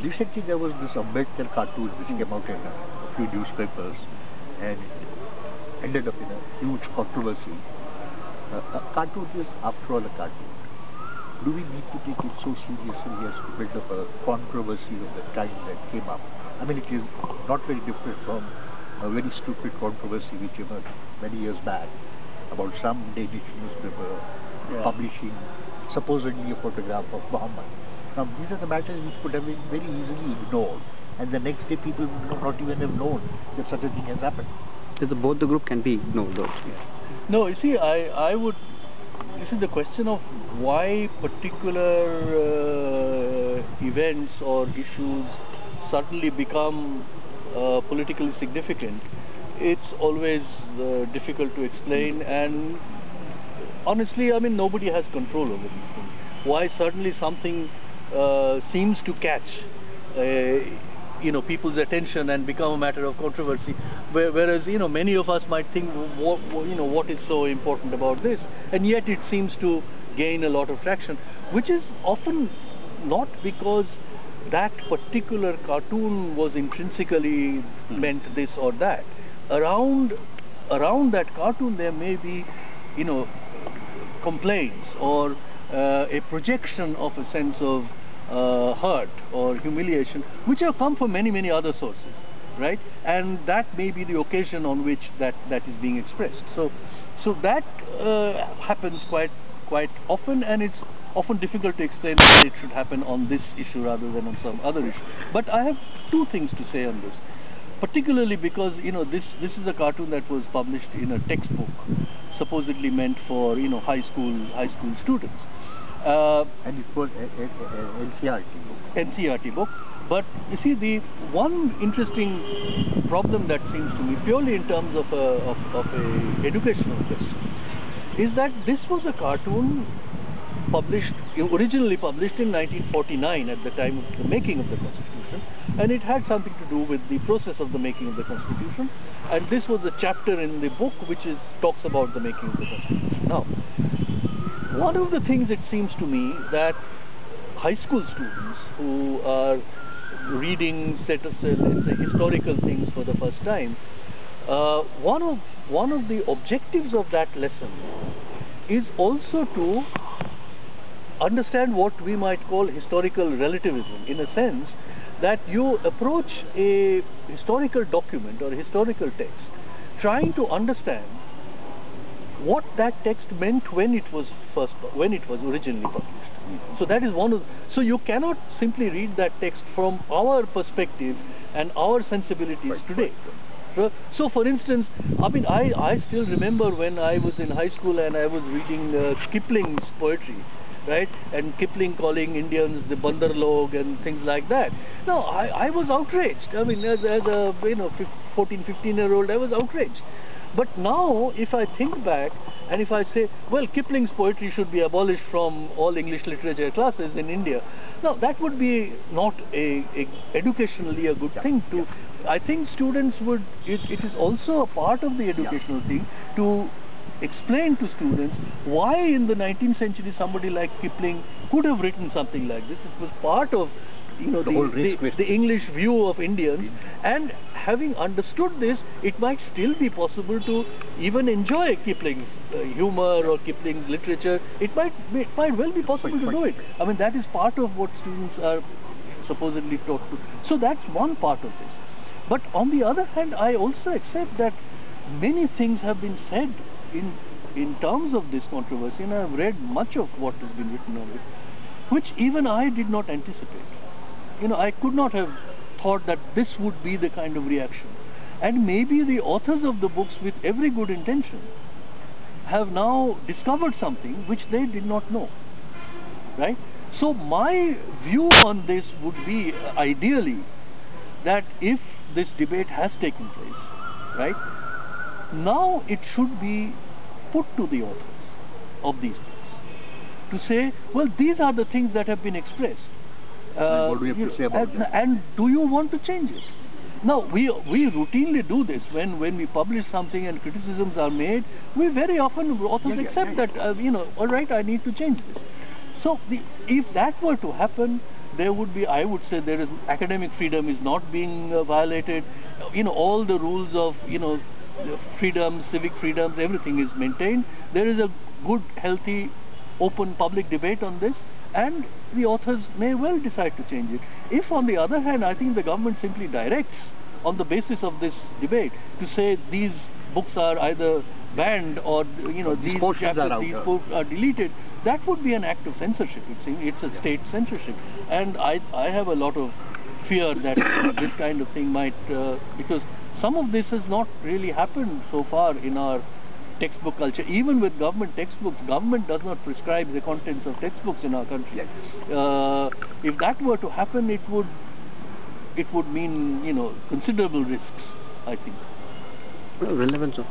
Recently there was this Ambedkar cartoon which came out in a few newspapers and ended up in a huge controversy. A cartoon is after all a cartoon. Do we need to take it so seriously as to build up a controversy of the kind that came up? I mean, it is not very different from a very stupid controversy which emerged many years back about some Danish newspaper publishing supposedly a photograph of Muhammad. Now, these are the matters which could have been very easily ignored, and the next day people would not even have known that such a thing has happened. So both the group can be ignored, though. No, you see, I would. This is the question of why particular events or issues suddenly become politically significant. It's always difficult to explain, and honestly, I mean, nobody has control over these things. Why suddenly something seems to catch people's attention and become a matter of controversy, whereas many of us might think, what is so important about this, and yet it seems to gain a lot of traction, which is often not because that particular cartoon was intrinsically meant this or that. Around that cartoon there may be complaints or a projection of a sense of hurt or humiliation, which have come from many other sources, right? And that may be the occasion on which that is being expressed. So that happens quite often, and it's often difficult to explain why it should happen on this issue rather than on some other issue. But I have two things to say on this, particularly because this is a cartoon that was published in a textbook supposedly meant for high school students. And it was an NCERT book. But you see, the one interesting problem that seems to me, purely in terms of a educational question, is that this was a cartoon originally published in 1949 at the time of the making of the Constitution, and it had something to do with the process of the making of the Constitution, and this was a chapter in the book which talks about the making of the Constitution. Now, one of the things it seems to me that high school students who are reading let's say historical things for the first time, one of the objectives of that lesson is also to understand what we might call historical relativism, in a sense that you approach a historical document or a historical text trying to understand what that text meant when it was originally published. So that is so you cannot simply read that text from our perspective and our sensibilities today. So for instance, I mean, I still remember when I was in high school and I was reading Kipling's poetry, right, and Kipling calling Indians the Bandar Log and things like that. Now I was outraged. I mean, as a 14, 15-year-old, I was outraged. But now, if I think back and if I say, well, Kipling's poetry should be abolished from all English literature classes in India, now that would be not educationally a good thing to. I think students would. It is also a part of the educational thing to explain to students why in the 19th century somebody like Kipling could have written something like this. It was part of the English view of Indians, and having understood this, it might still be possible to even enjoy Kipling's humor or Kipling's literature. It might well be possible to do it. I mean, that is part of what students are supposedly taught to. So that's one part of this. But on the other hand, I also accept that many things have been said in terms of this controversy, and I have read much of what has been written on it, which even I did not anticipate. I could not have thought that this would be the kind of reaction. And maybe the authors of the books, with every good intention, have now discovered something which they did not know, right? So my view on this would be, ideally, that if this debate has taken place, right, now it should be put to the authors of these books to say, well, these are the things that have been expressed. What do we have to say about that? And do you want to change it? Now, we routinely do this when we publish something and criticisms are made. We very often, authors accept that, all right, I need to change this. So if that were to happen, there would be, I would say, there is academic freedom is not being violated. All the rules of freedom, civic freedoms, everything is maintained. There is a good, healthy, open public debate on this, and the authors may well decide to change it. If, on the other hand, I think the government simply directs on the basis of this debate to say these books are either banned or these chapters, these books are deleted, that would be an act of censorship. It's a state censorship, and I have a lot of fear that this kind of thing might because some of this has not really happened so far in our textbook culture. Even with government textbooks, government does not prescribe the contents of textbooks in our country. Yes. If that were to happen, it would mean considerable risks, I think. Relevance of